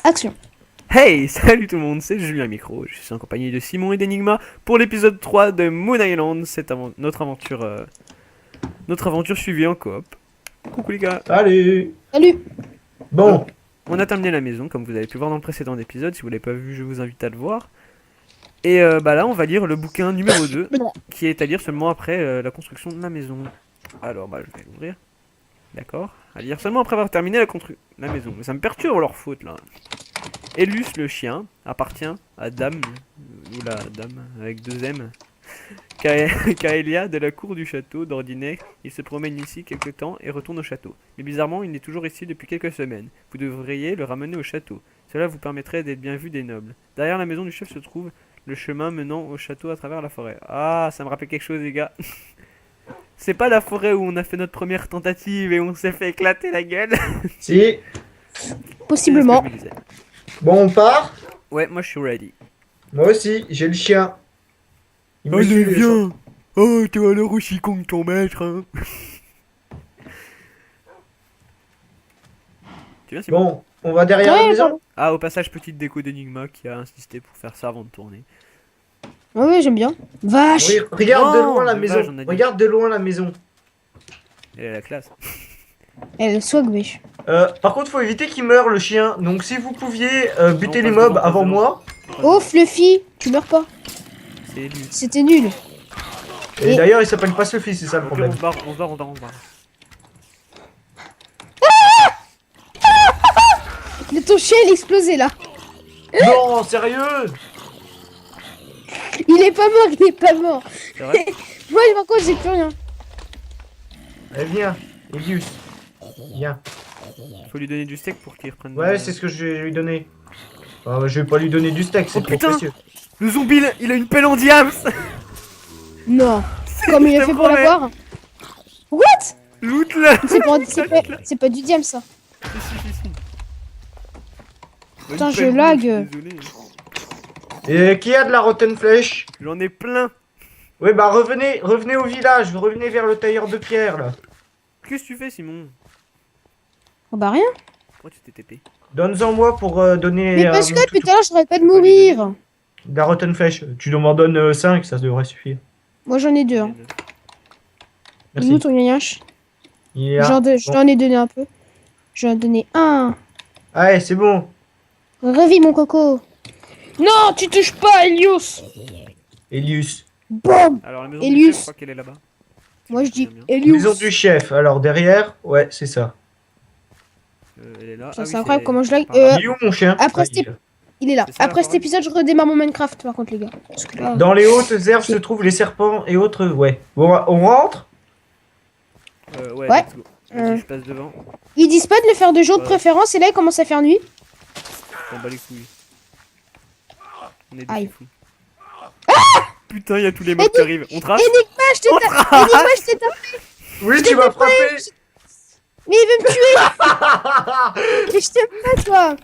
Action. Hey, salut tout le monde, c'est Julien Micro, je suis en compagnie de Simon et d'Enigma pour l'épisode 3 de Moon Island, c'est notre aventure suivie en coop. Coucou les gars. Salut. Salut. Bon, On a terminé la maison, comme vous avez pu voir dans le précédent épisode, si vous l'avez pas vu, je vous invite à le voir. Et bah là, on va lire le bouquin numéro 2, qui est à lire seulement après la construction de la maison. Alors bah je vais l'ouvrir. D'accord. À lire seulement après avoir terminé la maison. Mais ça me perturbe leur faute là. Elus le chien appartient à Dame, ou la Dame avec deux M, Kaelia de la cour du château. D'ordinaire, il se promène ici quelque temps et retourne au château. Mais bizarrement, il est toujours ici depuis quelques semaines. Vous devriez le ramener au château. Cela vous permettrait d'être bien vu des nobles. Derrière la maison du chef se trouve le chemin menant au château à travers la forêt. Ah, ça me rappelle quelque chose les gars. C'est pas la forêt où on a fait notre première tentative et on s'est fait éclater la gueule. si. Possiblement. C'est ce que je me disais. Bon, on part. Ouais, moi je suis ready. Moi aussi, j'ai le chien. Il me Allez, suit, le chien. viens. Oh, tu as l'air aussi con que ton maître, hein. Tu viens, Simon? Bon, on va derrière la maison. Ah, au passage, petite déco d'Enigma qui a insisté pour faire ça avant de tourner. Ouais, j'aime bien. Vache. Oui, regarde de Non, loin la de maison. vache, on a dit. Regarde de loin la maison. Elle est à la classe. Elle swag, wesh. Par contre, faut éviter qu'il meure le chien. Donc, si vous pouviez buter Non, les passe mobs devant, passe avant devant. moi. Oh, Fluffy, tu meurs pas. C'est lui. C'était nul. Et Et- d'ailleurs, il s'appelle pas Sophie, c'est ça le Ok, on problème. se barre, on se barre, on se barre, on se barre. Ton chien, il explosé là. Non, sérieux. Il est pas mort, il est pas mort. C'est vrai? Moi, par contre, j'ai plus rien. Allez, viens. Elius. Viens. Faut lui donner du steak pour qu'il reprenne. Ouais, c'est ce que je vais lui donner. Ah, je vais pas lui donner du steak, c'est Oh, trop putain. précieux. Le zombie, il a une pelle en diams. Non. Comme il Je a te fait pour promets. l'avoir. What? Loot-le. C'est pas du diam ça. Putain, Une je pelle lag. rouge, désolé. Et qui a de la rotten flèche? J'en ai plein. Oui, bah revenez au village, revenez vers le tailleur de pierre là. Qu'est-ce que tu fais, Simon? Oh bah rien. Pourquoi tu t'es TP? Donne-en moi pour donner Mais parce mon que depuis toutou. tout à l'heure, j'arrête pas de mourir. De la rotten flèche. Tu m'en donnes 5, ça devrait suffire. Moi, j'en ai deux. Hein. Il est où Merci. ton gnache? Il est là. J'en ai donné un peu. J'en ai donné un. Allez, c'est bon. Revis mon coco. Non, tu touches pas, Elius. Elius. Boum. Alors, la maison Elius. du chef, je crois qu'elle est là-bas. Moi, je dis Bien. Elius. Maison du chef. Alors derrière, ouais, c'est ça. Elle est là. Ça, Ah c'est oui, incroyable comment je lag. par là. Il est où mon chien? après, Ah, c'était- il est là. Il est là. C'est ça, la Après cet forêt épisode, je redémarre mon Minecraft, par contre, les gars. Parce que là, Dans les hautes herbes se trouvent les serpents et autres. Ouais. On rentre? Ouais, Ouais. let's go. Vas-y, je passe devant. ils disent pas de le faire de jour de Ouais. préférence, et là, il commence à faire nuit. On bat les couilles. On est des Aïe. fous. Putain, il y a tous les mobs qui arrivent. On trace? Enigma, je t'ai tapé. Enigma, je t'ai tapé. Oui, tu m'as frappé. Mais il veut me tuer. Mais je t'aime pas, toi.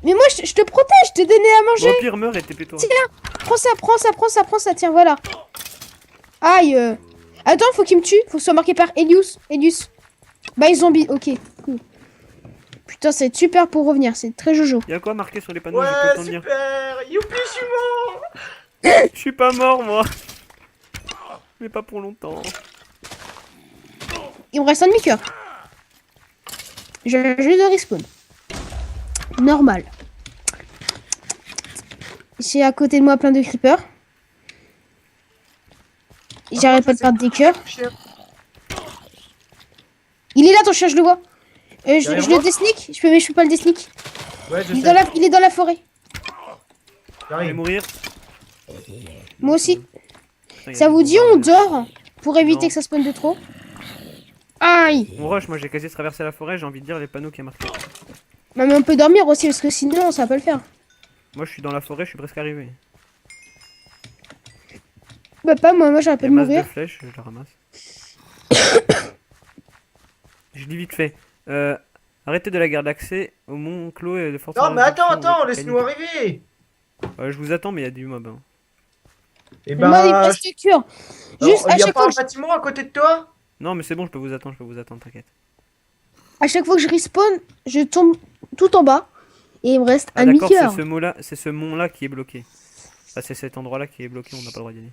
Mais moi, je te protège, je te donnais à Bon, manger. au pire, meurs et TP-toi. Tiens, prends ça, tiens, voilà. Aïe. Attends, faut qu'il me tue. Faut que ce soit marqué par Elius. Bye zombie, ok, cool. Putain, c'est super pour revenir, c'est très jojo. Y'a quoi marqué sur les panneaux? Ouais, J'ai pas le temps de lire. super. Youpi, je suis mort. Je suis pas mort, moi. Mais pas pour longtemps. Il me reste un demi-cœur. Je juste de respawn. Normal. J'ai à côté de moi plein de creepers. J'arrête pas de perdre des cœurs. Chien. Il est là ton chien, je le vois. Je Derrière le moi desnique. Mais je peux pas le desnique. Ouais, je Il est, sais. il est dans la forêt. Je vais J'arrive. mourir. Moi aussi. Putain, y a Ça des vous dit, bombards, on là. dort pour éviter Non. que ça spawn de trop. Aïe. On rush, moi j'ai quasi traversé la forêt, j'ai envie de dire les panneaux qui a marqué. Mais on peut dormir aussi parce que sinon ça va pas le faire. Moi je suis dans la forêt, je suis presque arrivé. Bah pas moi, j'arrête Il y pas a de masse de mourir. flèches, je la ramasse. Je dis vite fait. Arrêtez de la garde d'accès au mont Clos et de force. Non, mais attends, laisse-nous arriver. Ouais, je vous attends, mais il y a du mob. Hein. Et Moi il me bah. reste cure. Juste Il à y a chaque pas fois un que bâtiment à côté de toi? Non, mais c'est bon, je peux vous attendre, t'inquiète. à chaque fois que je respawn, je tombe tout en bas Et il me reste Ah un d'accord, demi-cœur. c'est ce mot-là, c'est ce mont-là qui est bloqué. Ah, c'est cet endroit-là qui est bloqué, on n'a pas le droit d'y aller.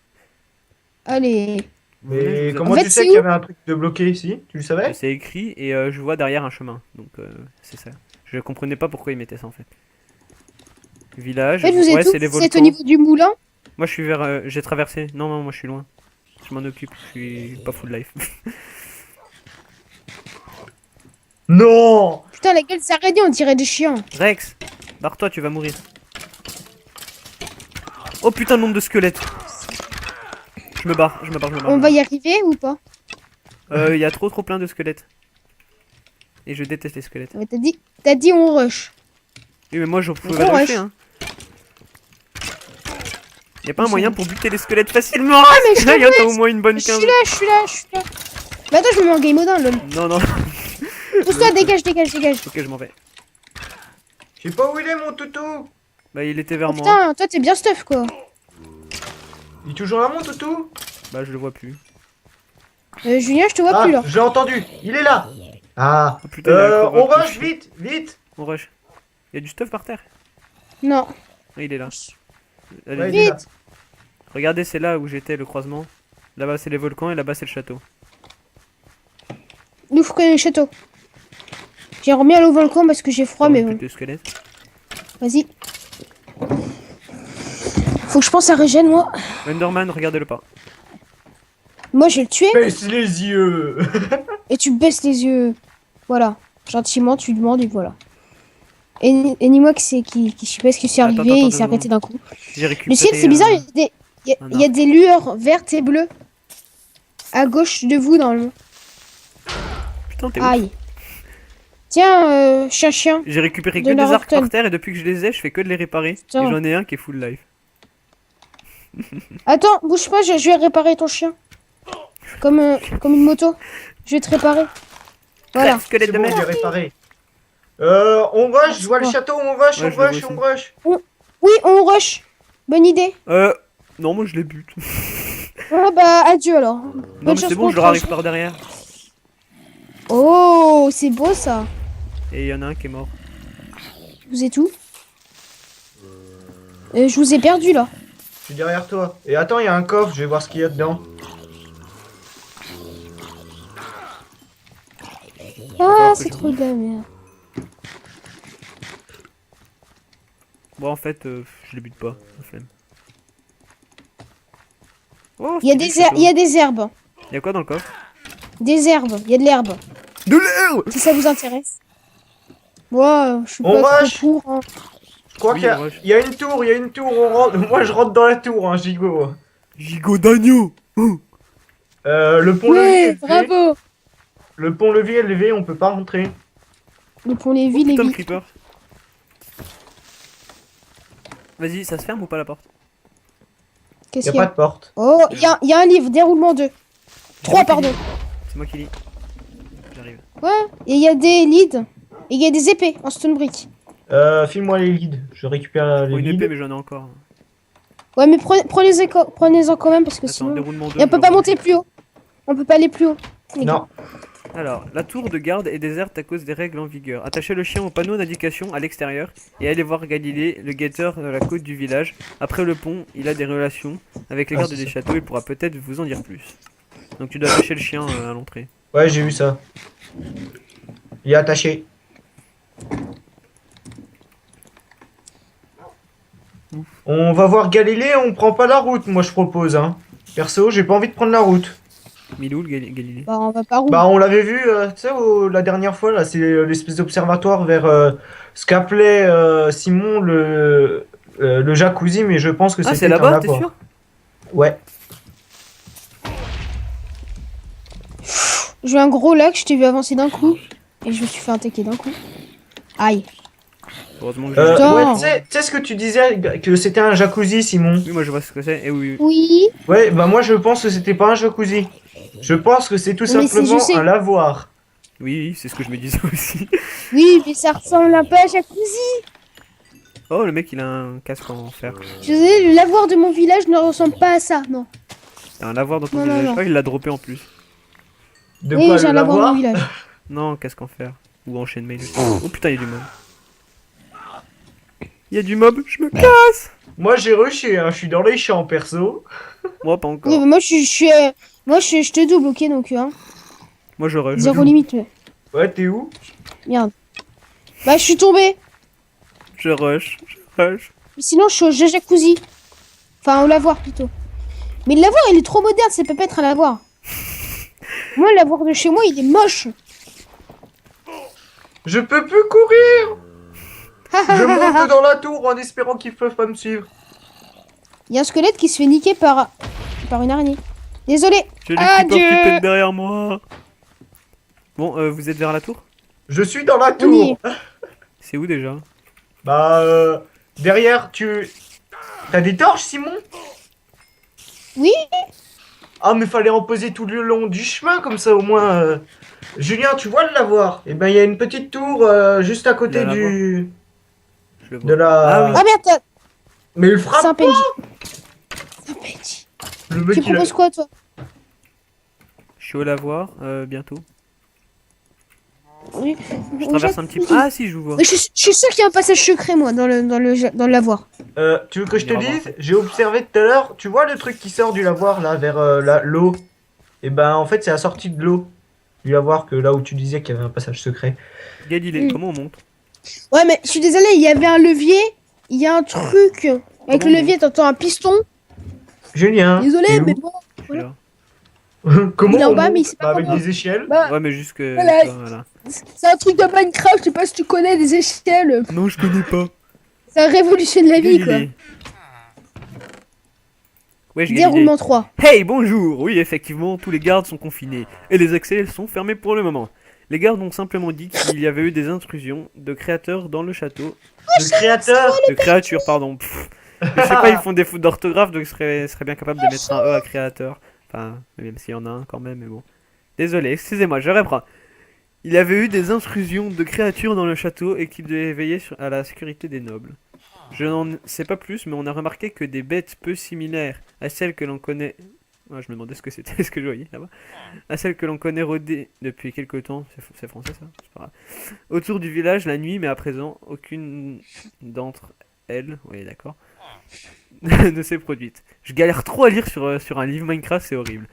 Allez. Mais Je vous comment En fait, tu sais c'est qu'il y où? avait un truc de bloqué ici? Tu le savais? C'est écrit et je vois derrière un chemin, donc c'est ça. Je comprenais pas pourquoi ils mettaient ça en fait. En Village, fait, vous ouais êtes où? c'est les Vous êtes au volcans. niveau du moulin? Moi je suis vers, j'ai traversé. Non non, moi je suis loin. Je m'en occupe, je suis pas full life. Non! Putain, la gueule s'est arrêtée, on dirait des chiens. Rex, barre-toi, tu vas mourir. Oh putain, le nombre de squelettes. Je me barre, je me barre, je me barre. On va y arriver ou pas? Il y a trop plein de squelettes. Et je déteste les squelettes. Ouais, t'as dit on rush. Oui mais moi je pouvais On le rush. rusher hein. Y a pas un moyen pour buter les squelettes facilement? mais je Là, y en a au moins une bonne Je suis 15. là, je suis là, je suis là. Bah attends, je me mets en game mode 1, lol. Non, non. Pousse-toi, dégage, dégage, dégage. Ok, je m'en vais. Je sais pas où il est mon toutou! Bah, il était vers Oh, moi. putain, toi t'es bien stuff quoi. Il est toujours là mon toutou? Bah, je le vois plus. Julien, je te vois Ah, plus là. je l'ai entendu! Il est là! Ah! Oh, putain, il a la On crevette rush aussi. vite! Vite! On rush. Y a du stuff par terre. Non. Ah, il est là. Allez, Ouais, il vite. est là. Regardez, c'est là où j'étais, le croisement. Là-bas, c'est les volcans et là-bas, c'est le château. Nous faut connaître le château. J'ai remis à l'eau volcan parce que j'ai froid, mais bon. De squelettes. Vas-y. Faut que je pense à Régène, moi. Enderman, regardez-le pas. Moi, je vais le tuer Baisse les yeux! et tu baisses les yeux. Voilà. Gentiment, tu demandes et voilà. Et Nimox, c'est qui je sais pas ce qui s'est Attends, arrivé, attends, il s'est deux arrêté d'un coup. J'ai récupéré. Le ciel, c'est bizarre, il un y a des lueurs vertes et bleues. À gauche de vous, normalement. Putain, t'es où? Aïe. Tiens, chien. J'ai récupéré De que des la arcs Rockton. par terre et depuis que je les ai, je fais que de les réparer. Putain. Et j'en ai un qui est full life. Attends, bouge pas, je vais réparer ton chien. Comme une moto. Je vais te réparer. Voilà. Squelette C'est de bon, merde. je l'ai réparé. On rush, je vois le château, on rush, Ouais, on je le rush, vois on rush. Oui, on rush. Bonne idée. Non, moi je les bute. Ah bah, adieu alors. Non, Bonne mais chance c'est bon, pour je leur le arrive trajet. par derrière. Oh, c'est beau ça. Et il y en a un qui est mort. Vous êtes où? Je vous ai perdu là. Je suis derrière toi. Et attends, il y a un coffre, je vais voir ce qu'il y a dedans. Ah, c'est trop de la merde. Bon, en fait, je les bute pas. La flemme. Oh, Il y a stylé, des le château. il y a des herbes. Y a quoi dans le coffre? Des herbes. Il y a de l'herbe. De l'herbe! Si ça vous intéresse. Moi, je suis On pas rush. trop pour. Hein. Je crois Oui, qu'il on rush. y a une tour, il y a une tour. On rentre... Moi, je rentre dans la tour, hein, gigot. Gigot d'agneau! Le pont-levis est Ouais, levé. bravo. Le pont-levis est levé, on peut pas rentrer. Le pont Lévis, Oh, putain de Lévis. creeper. Vas-y, ça se ferme ou pas la porte? Il Qu'est-ce y a qu'il y pas a? de porte. Oh, il y a un livre, déroulement 2. 3, pardon. C'est moi qui lis. J'arrive. Ouais, et il y a des leads. Et il y a des épées en stone brick. File-moi les leads. Je récupère les Oh, une leads. épée, mais j'en ai encore. Ouais, mais prenez-en quand même parce que Attends, sinon. déroulement 2. Et on peut pas monter plus haut. On peut pas aller plus haut. les gars. Non. Alors, la tour de garde est déserte à cause des règles en vigueur. Attachez le chien au panneau d'indication à l'extérieur et allez voir Galilée, le guetteur de la côte du village. Après le pont, il a des relations avec les Ah, gardes c'est des ça. châteaux, il pourra peut-être vous en dire plus. Donc tu dois attacher le chien à l'entrée. Ouais, j'ai vu ça. Il est attaché. On va voir Galilée, on prend pas la route, moi je propose. Hein. Perso, j'ai pas envie de prendre la route. Milou, le Galilée. Bah, on va pas où. Bah, on l'avait vu, tu sais, la dernière fois, là, c'est l'espèce d'observatoire vers ce qu'appelait Simon le jacuzzi, mais je pense que Ah, c'était c'est un là-bas, t'es lavoir. sûr? Ouais. J'ai eu un gros lac, je t'ai vu avancer d'un coup. Et je me suis fait attaquer d'un coup. Aïe. Heureusement que Putain. Ouais, tu sais ce que tu disais, que c'était un jacuzzi, Simon. Oui, moi je vois ce que c'est. Et oui, oui. Oui. Ouais, bah moi je pense que c'était pas un jacuzzi. Je pense que c'est tout Mais si, je simplement sais. un lavoir. Oui, c'est ce que je me disais aussi. Oui, mais ça ressemble un peu à jacuzzi. Oh, le mec il a un casque en fer. Je sais, le lavoir de mon village ne ressemble pas à ça, non. T'as un lavoir dans ton Non, non, visage. non. Oh, il l'a droppé en plus. De Oui, quoi j'ai le un lavoir de mon lavoir? village. Non, casque en fer. Ou en chaîne mail. Oh putain, il y a du monde. Il y a du mob, je me casse. Moi j'ai rushé, hein. Je suis dans les champs perso. Moi, pas Oui, encore. mais moi, je te double, ok, donc, hein. Moi, je rush. Zéro limite, ouais. Ouais, t'es où? Merde. Bah, je suis tombé. Je rush. Je rush. Sinon, je suis au jacuzzi. Enfin, au lavoir, plutôt. Mais le lavoir, il est trop moderne, ça peut pas être un lavoir. Moi, le lavoir de chez moi, il est moche. Je peux plus courir. Je monte dans la tour en espérant qu'ils peuvent pas me suivre. Il y a un squelette qui se fait niquer par une araignée. Désolé. J'ai les creepers qui Adieu. pètent derrière moi. Bon, vous êtes vers la tour? Je suis dans la On y tour. C'est où déjà? Bah, derrière, T'as des torches, Simon? Oui. Ah, mais fallait en poser tout le long du chemin, comme ça, au moins... Julien, tu vois le lavoir? Eh ben, il y a une petite tour juste à côté Le du... Je le vois. De la... Ah oui. Ah merde, Mais il c'est un frappe pas. PNJ. C'est un PNJ. Le mec, Tu il a... proposes quoi, toi? Je suis au lavoir, bientôt. Oui. Je traverse un petit peu. Ah si, je vous vois. Mais je suis sûr qu'il y a un passage secret, moi, dans le lavoir. Tu veux que je te On ira dise? J'ai observé tout à l'heure, tu vois le truc qui sort du lavoir, là, vers l'eau? Et ben, en fait, c'est la sortie de l'eau. Du lavoir, que là où tu disais qu'il y avait un passage secret. Galilée, comment on monte? Ouais, mais je suis désolé, il y avait un levier, il y a un truc. Avec Comment le levier, t'entends un piston. Julien, Désolé, t'es où? mais bon. Je suis là. Comment Il est en on bas, monte? mais il sait pas Bah, avec comment. des échelles? Bah, Ouais, mais jusque. Voilà. Voilà. c'est un truc de Minecraft, je sais pas si tu connais des échelles. Non, je connais pas. Ça révolutionne la vie, quoi. Galilée. Wesh, Galilée. Déroulement 3. Hey, bonjour! Oui, effectivement, tous les gardes sont confinés et les accès sont fermés pour le moment. Les gardes ont simplement dit qu'il y avait eu des intrusions de créateurs dans le château. Le créateur? De créatures, pardon. Pff. Je sais pas, ils font des fautes d'orthographe, donc je serais bien capable de mettre un E à créateur. Enfin, même s'il y en a un quand même, mais bon. Désolé, excusez-moi, je reprends. Il y avait eu des intrusions de créatures dans le château et qu'il devait veiller à la sécurité des nobles. Je n'en sais pas plus, mais on a remarqué que des bêtes peu similaires à celles que l'on connaît... Ah, je me demandais ce que c'était, ce que je voyais là-bas. À celles que l'on connaît rôder depuis quelque temps, c'est français ça, c'est pas grave. Autour du village la nuit, mais à présent, aucune d'entre elles, oui d'accord, ne s'est produite. Je galère trop à lire sur un livre Minecraft, c'est horrible.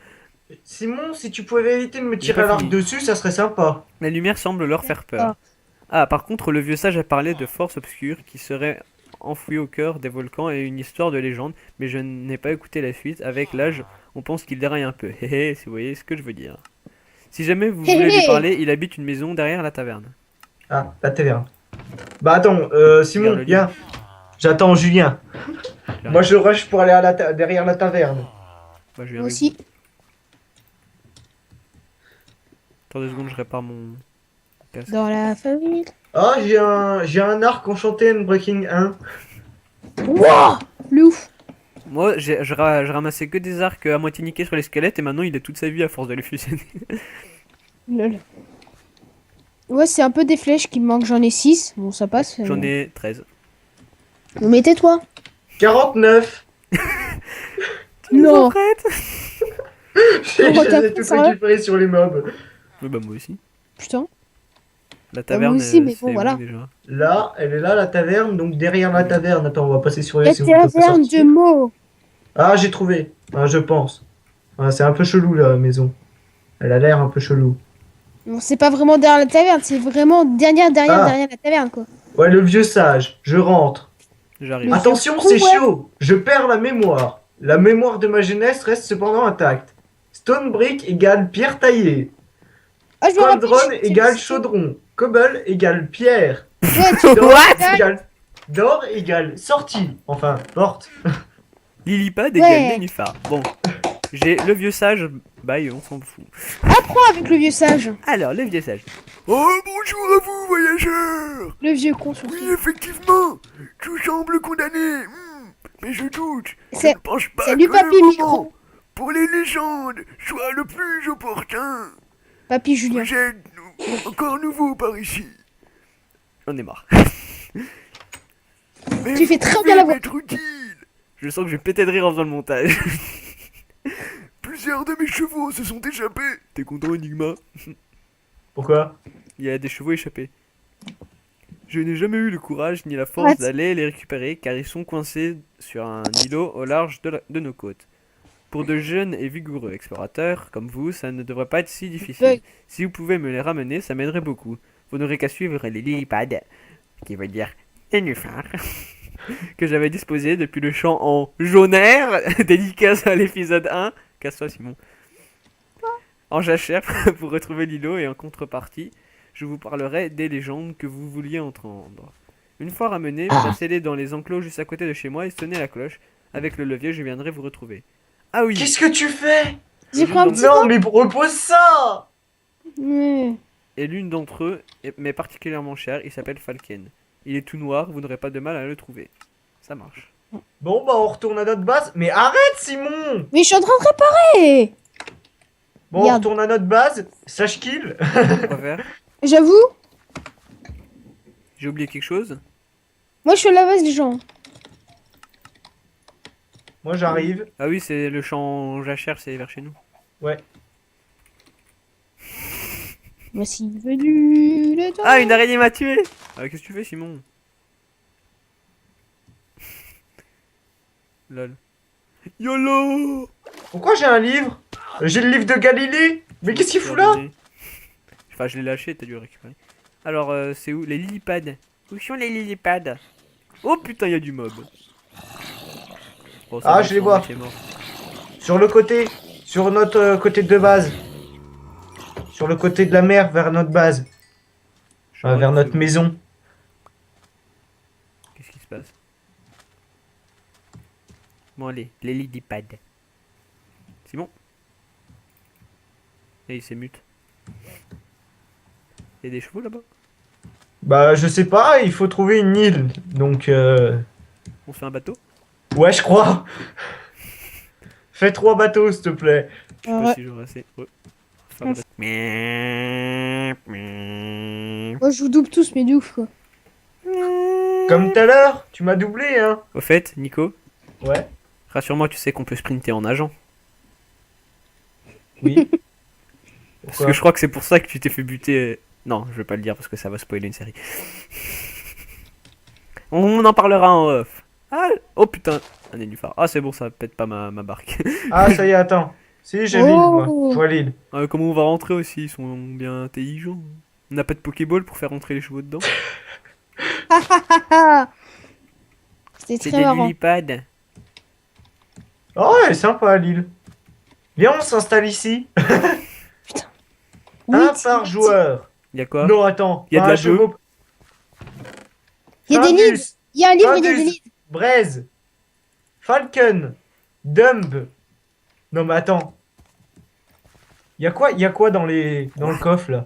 Simon, si tu pouvais éviter de me J'ai tirer pas à l'arc fini. dessus, ça serait sympa. La lumière semble leur faire peur. Ah, par contre, le vieux sage a parlé de forces obscures qui seraient enfouies au cœur des volcans et une histoire de légende, mais je n'ai pas écouté la suite. Avec l'âge, on pense qu'il déraille un peu. Hé hé, si vous voyez ce que je veux dire. Si jamais vous voulez lui parler, il habite une maison derrière la taverne. Ah, la taverne. Bah attends, Simon, Regarde le viens. J'attends Julien. J'arrive. Moi je rush pour aller à derrière la taverne. Bah, je viens Moi avec aussi. vous. Attends 2 secondes, je répare mon casque. Dans la famille. Ah, j'ai un arc enchanté Breaking 1. Wouah! Le ouf. Moi, je ramassais que des arcs à moitié niqués sur les squelettes et maintenant il a toute sa vie à force de les fusionner. Lol. Ouais, c'est un peu des flèches qui me manquent, j'en ai 6. Bon, ça passe. J'en ai 13. Bon, mais tais-toi. 49. Non. Arrête. J'ai Oh, t'as les ai tout ça, récupérés sur les mobs. Bah moi aussi. Putain. La taverne, aussi, mais c'est bon, où, voilà. déjà. Là, elle est là la taverne, donc derrière la taverne. Attends, on va passer sur les... La si on peut pas taverne de sortir. mots. Ah, j'ai trouvé. Ah, je pense. Ah, c'est un peu chelou la maison. Elle a l'air un peu chelou. Bon, c'est pas vraiment derrière la taverne, c'est vraiment derrière Ah. la taverne, quoi. Ouais, le vieux sage. Je rentre. J'arrive. Le- Attention, vieux c'est con, ouais. chaud. Je perds la mémoire. La mémoire de ma jeunesse reste cependant intacte. Stone brick égale pierre taillée. Ah, je me rappelle. Cauldron égale chaudron. Cobble égale pierre. Ouais, tu D'or What égale... D'or égale sortie. Enfin, porte. Lilipad Ouais. égale nénuphar. Bon, j'ai le vieux sage. Bye, on s'en fout. apprends avec le vieux sage. Alors, le vieux sage. Oh, bonjour à vous, voyageurs. Le vieux con, surtout. Oui, effectivement, tout semble condamné. Mais je doute. Je C'est- ne pense pas Salut, que papy le micro. moment pour les légendes soit le plus opportun. Papy Julien. Vous êtes encore nouveau par ici. J'en ai marre. Mais Tu fais vous très pouvez bien la voix. m'être utile. Je sens que je vais péter de rire en faisant le montage. Plusieurs de mes chevaux se sont échappés. T'es content, Enigma? Pourquoi? Il y a des chevaux échappés. Je n'ai jamais eu le courage ni la force What? d'aller les récupérer car ils sont coincés sur un îlot au large de nos côtes. Pour de jeunes et vigoureux explorateurs comme vous, ça ne devrait pas être si difficile. Ouais. Si vous pouvez me les ramener, ça m'aiderait beaucoup. Vous n'aurez qu'à suivre les lilypads, qui veut dire nénuphars, que j'avais disposé depuis le champ en jaunaire, dédicace à l'épisode 1. Casse-toi Simon. En jachère pour retrouver l'îlot et en contrepartie, je vous parlerai des légendes que vous vouliez entendre. Une fois ramenés, placez-les dans les enclos juste à côté de chez moi et sonnez la cloche. Avec le levier, je viendrai vous retrouver. Ah oui. Qu'est-ce que tu fais? J'ai pris un petit Non, mais repose ça! Ouais. Et l'une d'entre eux, mais particulièrement chère, il s'appelle Falken. Il est tout noir, vous n'aurez pas de mal à le trouver. Ça marche. Bon, bah, on retourne à notre base. Mais arrête, Simon! Mais je suis en train de réparer. Bon, on Regarde. retourne à notre base. Sache kill. Quoi faire? J'avoue, J'ai oublié quelque chose? moi je suis à la base des gens. Moi, j'arrive. Ah oui, c'est le champ jachère, c'est vers chez nous. Ouais. Voici venu le temps. Ah, une araignée m'a tué! Ah, qu'est-ce que tu fais, Simon? Lol. YOLO! Pourquoi j'ai un livre? J'ai le livre de Galilée. Mais qu'est-ce qu'il fout là? Enfin, je l'ai lâché, t'as dû le récupérer. Alors, c'est où? Les lilypads. Où sont les lilypads? Oh putain, il y a du mob. Bon, ça Ah, va, je les son vois. mec est mort. Sur le côté. Sur notre côté de base. Sur le côté de la mer, vers notre base. Je Vers vois notre que- maison. Qu'est-ce qui se passe? Bon, allez, les lilypads. C'est bon? Et il s'émute. Il y a des chevaux là-bas? Bah, je sais pas, il faut trouver une île. Donc, On se fait un bateau? ouais, je crois. Fais 3 bateaux, s'il te plaît. Je sais pas Ouais. si j'aurai assez. Ouais. Faire Ouais. le bateau. Moi je vous double tous, mais de ouf quoi. Comme tout à l'heure, tu m'as doublé, hein. Au fait, Nico, Ouais, rassure-moi, tu sais qu'on peut sprinter en nageant. oui. Parce Pourquoi que je crois que c'est pour ça que tu t'es fait buter. Non, je vais pas le dire parce que ça va spoiler une série. On en parlera en off. Ah, oh putain, un nénuphar. Ah, c'est bon, ça pète pas ma barque. Ah, ça y est, attends. Si, j'ai l'île, moi. Oh. Je vois l'île. Comment on va rentrer aussi? Ils sont bien intelligents. On n'a pas de Pokéball pour faire rentrer les chevaux dedans. C'était C'est très des marrant. lilypads. Oh, elle est sympa, l'île. Viens, on s'installe ici. Oui, Un par joueur. Y a quoi? Non, attends. Y a de pas la un chevaux. Il y a des Findus, livres. Il y a un livre, il y a des Findus, livres. Braise. Falcon. Dumb. Non, mais attends. Y a quoi dans le coffre, là?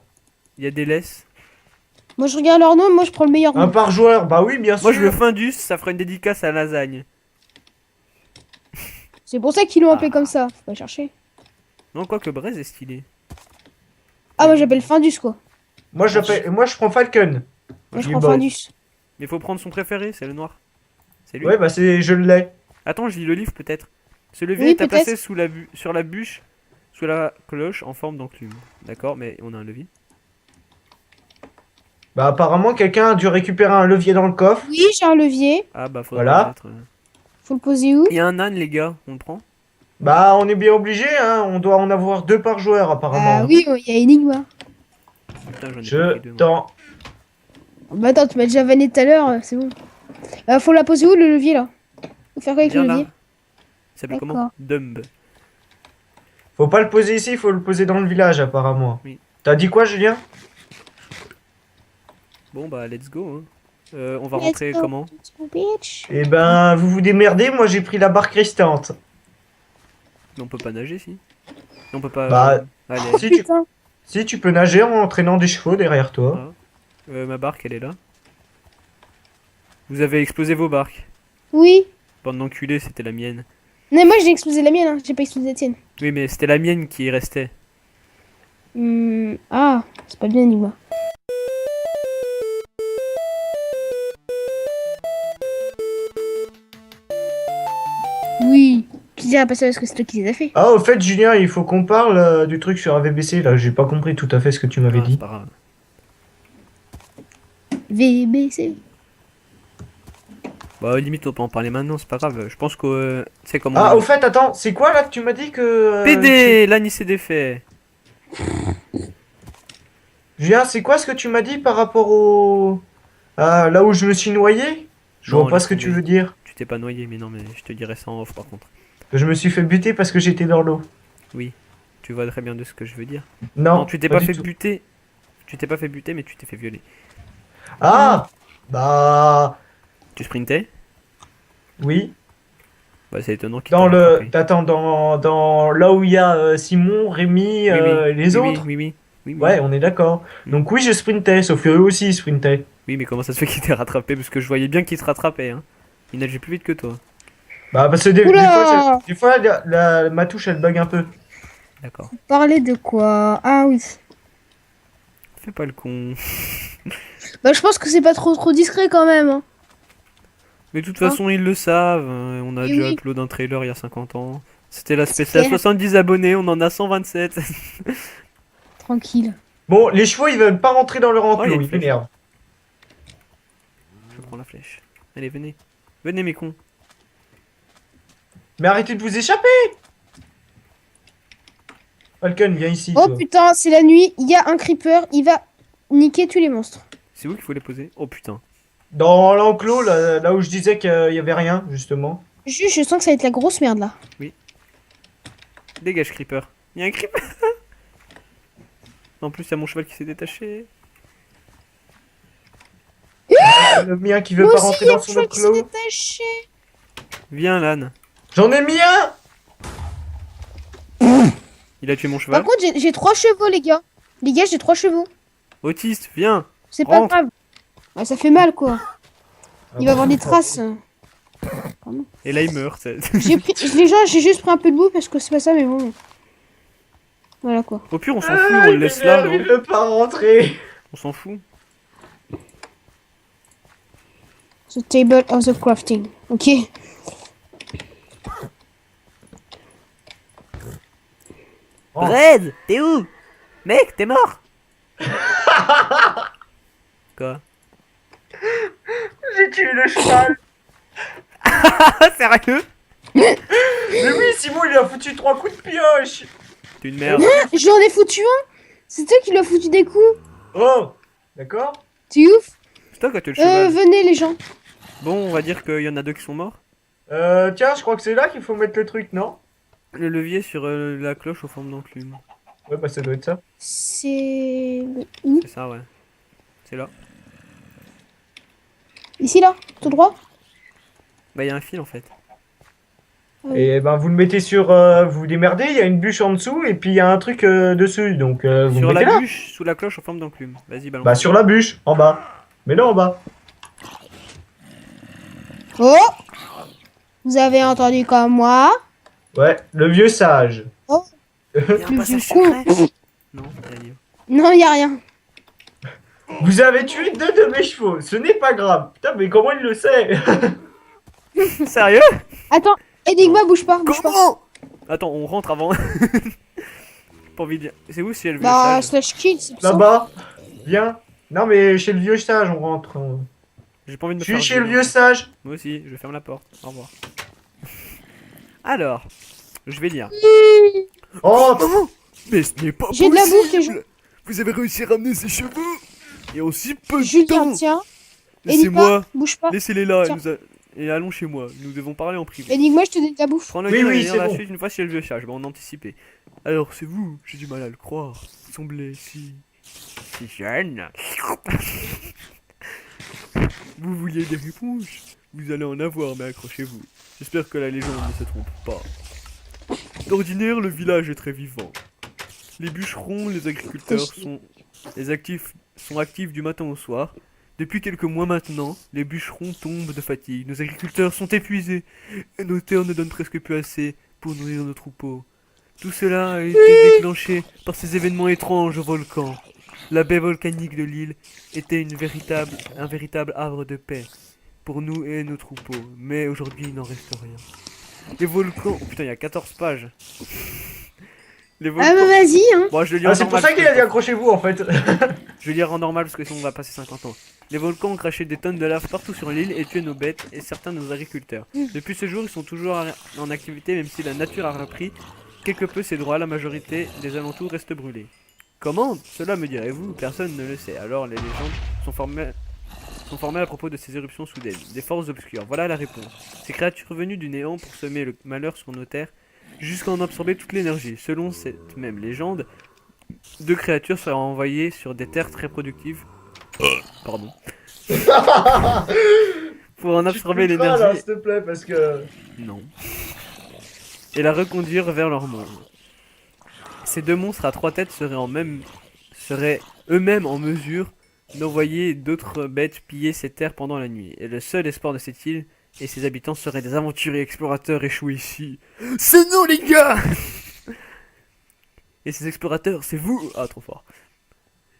Y a des laisses. Moi je regarde leur nom, moi je prends le meilleur Un nom. par joueur. Bah oui, bien sûr. Moi je veux Findus, ça fera une dédicace à lasagne. C'est pour ça qu'ils l'ont appelé comme ça. Faut pas chercher. Non, quoi que Braise est stylé. Ah, moi j'appelle Findus quoi. Moi, je prends Falcon. Moi je Il prends bosse. Findus. Mais faut prendre son préféré, c'est le noir. C'est lui. Ouais, bah je l'ai. Attends, je lis le livre peut-être. Ce levier Oui, est à peut-être. placer sur la bûche, sous la cloche en forme d'enclume. D'accord, mais on a un levier. Bah apparemment, quelqu'un a dû récupérer un levier dans le coffre. Oui, j'ai un levier. Ah bah faudra Voilà. le mettre. Faut le poser où? Il y a un âne les gars, on le prend? Bah on est bien obligé, hein. On doit en avoir 2 par joueur apparemment. Ah oui, il y a Enigma. Putain, j'en ai pas Je pris deux. moi. t'en... Bah attends, tu m'as déjà vanné tout à l'heure, c'est bon. Faut la poser où le levier là? Faut faire quoi avec Viens le là. levier? Ça s'appelle comment? D'accord. Dumb. Faut pas le poser ici, faut le poser dans le village apparemment. Oui. T'as dit quoi, Julien? Bon bah let's go. Hein. On va Let's rentrer go. comment? Bitch. Eh ben, vous vous démerdez, moi j'ai pris la barque restante. Mais on peut pas nager si? On peut pas. Bah, Allez, Si tu, Putain. si tu peux nager en entraînant des chevaux derrière toi. ma barque elle est là. Vous avez explosé vos barques. Oui. Bande d'enculés, c'était la mienne. Mais moi j'ai explosé la mienne, hein. J'ai pas explosé la tienne. Oui, mais c'était la mienne qui restait. Ah, c'est pas bien Enigma. Oui. Qui dirait pas ça parce que c'est toi qui les as fait. Ah, au fait, Julien, il faut qu'on parle du truc sur AVBC là. J'ai pas compris tout à fait ce que tu m'avais Ah, c'est dit. pas grave. VBC. Bah limite on peut en parler maintenant, c'est pas grave. Je pense que c'est comme Ah, au fait, attends, c'est quoi là que tu m'as dit que. PD, l'année c'est défait. Julien, c'est quoi ce que tu m'as dit par rapport au. Ah, là où je me suis noyé? Je Non, vois pas laisse ce que tu tomber. veux dire. Tu t'es pas noyé, mais non, mais je te dirai ça en off par contre. Je me suis fait buter parce que j'étais dans l'eau. Oui, tu vois très bien de ce que je veux dire. Non, Non, tu t'es pas pas du fait tout. buter. Tu t'es pas fait buter, mais tu t'es fait violer. Ah! Bah. Tu sprintais? Oui. Bah c'est étonnant qu'il t'a Dans le. rattrapé. Attends, dans là où il y a Simon, Rémi, Oui, oui, et les oui, oui, autres? oui, oui, oui, oui. Ouais, on est d'accord. Mm. Donc oui, je sprintais, sauf que eux aussi ils sprintaient. Oui, mais comment ça se fait qu'il t'ait rattrapé? Parce que je voyais bien qu'il te rattrapait, hein. Il nageait plus vite que toi. Bah, parce que des fois, Oula! ma touche elle bug un peu. D'accord. Parler de quoi? Ah oui. Fais pas le con. Bah, je pense que c'est pas trop discret quand même. Hein. Mais de toute Hein. façon, ils le savent. Hein. On a Et déjà oui, upload un trailer il y a 50 ans. C'était la c'est spéciale clair. 70 abonnés, on en a 127. Tranquille. Bon, les chevaux ils veulent pas rentrer dans leur Oh, il y a enclos, une ils flèche. m'énervent. Je prends la flèche. Allez, venez. Venez, mes cons. Mais arrêtez de vous échapper! Falcon, viens ici, Oh toi. putain, c'est la nuit. Il y a un creeper. Il va niquer tous les monstres. C'est où qu'il faut les poser? Oh putain. Dans l'enclos, là où je disais qu'il y avait rien, justement. Juste, je sens que ça va être la grosse merde là. Dégage, creeper. Il y a un creeper. En plus, il y a mon cheval qui s'est détaché. Le mien qui veut Moi pas aussi, rentrer il y a dans un son cheval qui s'est enclos. détaché. Viens, l'âne. J'en ai mis un! Il a tué mon Par cheval. contre, j'ai 3 chevaux, les gars. Les gars, j'ai 3 chevaux. Autiste, viens. C'est pas Rentre. grave. Ouais, ça fait mal quoi. Il va avoir des traces. Et là, il meurt. J'ai juste pris un peu de boue parce que c'est pas ça, mais bon. Voilà quoi. Au pire, on s'en fout, on le il laisse là, m'énerve, il non? veut pas rentrer. On s'en fout. The table of the crafting. Ok. Oh. Red, t'es où? Mec, t'es mort. Quoi? J'ai tué le cheval. Ah, sérieux? Mais oui, Simon, il a foutu 3 coups de pioche. T'es une merde. J'en ai foutu un. C'est toi qui lui as foutu des coups. Oh, d'accord. Tu ouf. C'est toi qui as tué le cheval. Venez les gens. Bon, on va dire qu'il y en a deux qui sont morts. Tiens, je crois que c'est là qu'il faut mettre le truc, non? Le levier sur la cloche aux formes d'enclume. Ouais, bah ça doit être ça. C'est où? C'est ça, ouais. C'est là. Ici là, tout droit. Bah, il y a un fil en fait. Et ben vous le mettez sur, vous vous démerdez, il y a une bûche en dessous et puis il y a un truc dessus, donc vous Sur le la mettez là. bûche, sous la cloche aux formes d'enclume. Vas-y, balance. Bah sur la bûche, en bas. Mais là en bas. Oh. Vous avez entendu comme moi. Ouais, le vieux sage. Il y a un Le passage vieux con. secret. Non, rien. Non, y a rien. Vous avez tué 2 de mes chevaux, ce n'est pas grave. Putain, mais comment il le sait? Sérieux? Attends, Enigma, bouge pas, bouge pas. Comment? Attends, on rentre avant. Pas envie de dire. C'est où si elle veut Bah, sage slash kill, c'est ça. Là-bas. Viens. Non mais chez le vieux sage on rentre. J'ai pas envie de Je me suis faire chez le violent. vieux sage. Moi aussi, je ferme la porte. Au revoir. Alors, je vais lire. Oh, Maman, mais ce n'est pas J'ai de la bouffe, les gens. Vous avez réussi à ramener ces cheveux et en si peu de Julien, temps. tiens. Laissez-moi, Bouge pas. laissez-les là Tiens. et allons chez moi. Nous devons parler en privé. Enigma, je te donne de la bouffe. Prends le Oui, guide oui, et lire c'est la bon. suite une fois chez le vieux sage. Bon, on anticipait. Alors, c'est vous, j'ai du mal à le croire. Vous semblez si jeune. Vous vouliez des réponses? Vous allez en avoir, mais accrochez-vous. J'espère que la légende ne se trompe pas. D'ordinaire, le village est très vivant. Les bûcherons, les agriculteurs sont actifs du matin au soir. Depuis quelques mois maintenant, les bûcherons tombent de fatigue. Nos agriculteurs sont épuisés et nos terres ne donnent presque plus assez pour nourrir nos troupeaux. Tout cela a été déclenché par ces événements étranges au volcan. La baie volcanique de l'île était un véritable havre de paix pour nous et nos troupeaux. Mais aujourd'hui, il n'en reste rien. Les volcans... Oh putain, il y a 14 pages. Les Ah volcans. bah vas-y, hein. Bon, je le lis Ah, en c'est pour normal. ça qu'il a dit accrochez-vous en fait. Je vais lire en normal parce que sinon on va passer 50 ans. Les volcans ont craché des tonnes de lave partout sur l'île et tué nos bêtes et certains de nos agriculteurs. Depuis ce jour, ils sont toujours en activité même si la nature a repris quelque peu ses droits, la majorité des alentours reste brûlée. Comment? Cela me direz-vous? Personne ne le sait. Alors les légendes sont formées à propos de ces éruptions soudaines, des forces obscures. Voilà la réponse. Ces créatures venues du néant pour semer le malheur sur nos terres jusqu'à en absorber toute l'énergie. Selon cette même légende, deux créatures seraient envoyées sur des terres très productives. Pardon. Pour en absorber Tu couperas, là, l'énergie. s'il te plaît, parce que. Non. Et la reconduire vers leur monde. Ces deux monstres à trois têtes seraient eux-mêmes en mesure d'envoyer d'autres bêtes piller ces terres pendant la nuit. Et le seul espoir de cette île et ses habitants seraient des aventuriers explorateurs échoués ici. C'est nous les gars. Et ces explorateurs, c'est vous. Ah, trop fort.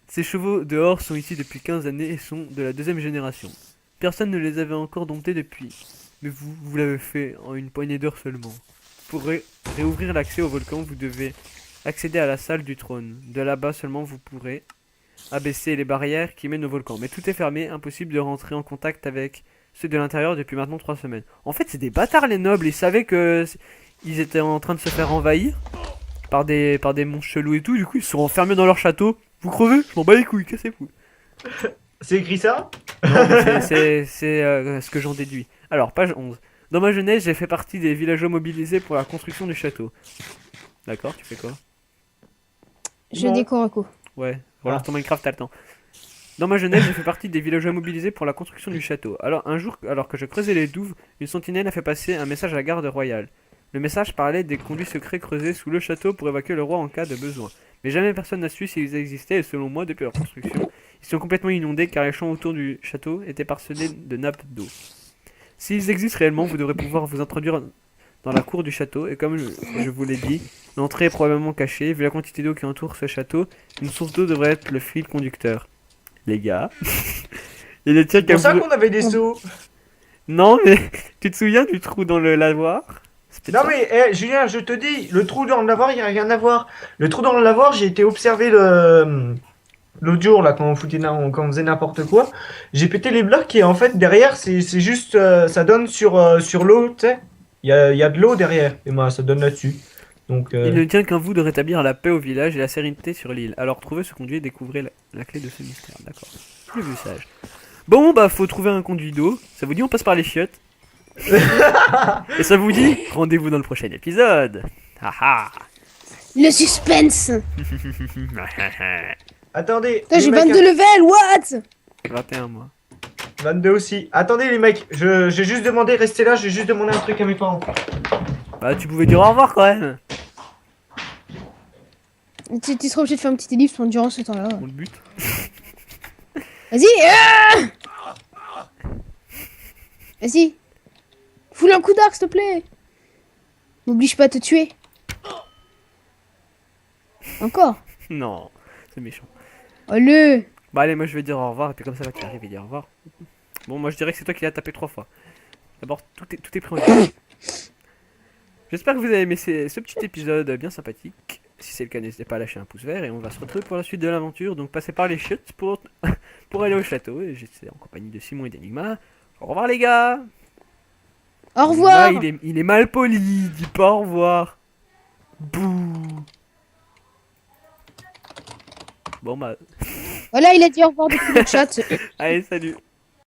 Ces chevaux dehors sont ici depuis 15 années et sont de la deuxième génération. Personne ne les avait encore domptés depuis. Mais vous l'avez fait en une poignée d'heures seulement. Pour réouvrir l'accès au volcan, vous devez accéder à la salle du trône. De là-bas seulement vous pourrez abaisser les barrières qui mènent au volcan. Mais tout est fermé, impossible de rentrer en contact avec ceux de l'intérieur depuis maintenant 3 semaines. En fait, c'est des bâtards les nobles, ils savaient que ils étaient en train de se faire envahir par des monstres chelous et tout, du coup ils se sont enfermés dans leur château. Vous crevez? Je m'en bats les couilles, cassez-vous. C'est écrit ça? Non, mais c'est ce que j'en déduis. Alors, page 11. Dans ma jeunesse, j'ai fait partie des villageois mobilisés pour la construction du château. D'accord, tu fais quoi? Je Non. décore à coup. Ouais, relance ton Minecraft, t'as le temps. Dans ma jeunesse, j'ai fait partie des villageois mobilisés pour la construction du château. Alors, un jour, alors que je creusais les douves, une sentinelle a fait passer un message à la garde royale. Le message parlait des conduits secrets creusés sous le château pour évacuer le roi en cas de besoin. Mais jamais personne n'a su s'ils existaient et selon moi, depuis leur construction, ils sont complètement inondés car les champs autour du château étaient parsemés de nappes d'eau. S'ils existent réellement, vous devrez pouvoir vous introduire dans la cour du château et comme je vous l'ai dit, l'entrée est probablement cachée. Vu la quantité d'eau qui entoure ce château, une source d'eau devrait être le fil conducteur. Les gars, il ne tient C'est qu'à pour ça vous... qu'on avait des seaux. Non mais, tu te souviens du trou dans le lavoir? C'est peut-être Non ça. mais, Julien, je te dis, le trou dans le lavoir, il n'y a rien à voir. Le trou dans le lavoir, j'ai été observer l'autre jour, là, quand on quand on faisait n'importe quoi. J'ai pété les blocs et en fait, derrière, c'est juste, ça donne sur l'eau, tu sais. Il y a de l'eau derrière, et moi, ça donne là-dessus. Donc, Il ne tient qu'à vous de rétablir la paix au village et la sérénité sur l'île. Alors trouvez ce conduit et découvrez la clé de ce mystère. D'accord. Plus vu sage. Bon bah faut trouver un conduit d'eau. Ça vous dit on passe par les chiottes? Et ça vous dit rendez-vous dans le prochain épisode. Haha. Le suspense. attendez, Putain, les j'ai mecs, 22 level, what? 21 mois. 22 aussi. Attendez, les mecs, j'ai juste demandé, restez là, j'ai juste demandé un truc à mes parents. Bah tu pouvais dire au revoir quand même. Tu seras obligé de faire une petite ellipse durant ce temps-là. On le bute. Vas-y. Vas-y. Fous-le un coup d'arc, s'il te plaît. M'oblige pas à te tuer. Encore. Non, c'est méchant. Oh-le. Bah allez moi je vais dire au revoir et puis comme ça là tu arrives et dire au revoir. Bon moi je dirais que c'est toi qui l'as tapé 3 fois. D'abord tout est pris en compte. J'espère que vous avez aimé ce petit épisode bien sympathique. Si c'est le cas, n'hésitez pas à lâcher un pouce vert et on va se retrouver pour la suite de l'aventure. Donc passez par les chiottes pour, pour aller au château. Et j'étais en compagnie de Simon et d'Enigma. Au revoir les gars. Au revoir. Enigma, il est mal poli, dis pas au revoir. Bouh. Bon bah, Voilà, il a dit au revoir depuis le chat. allez salut.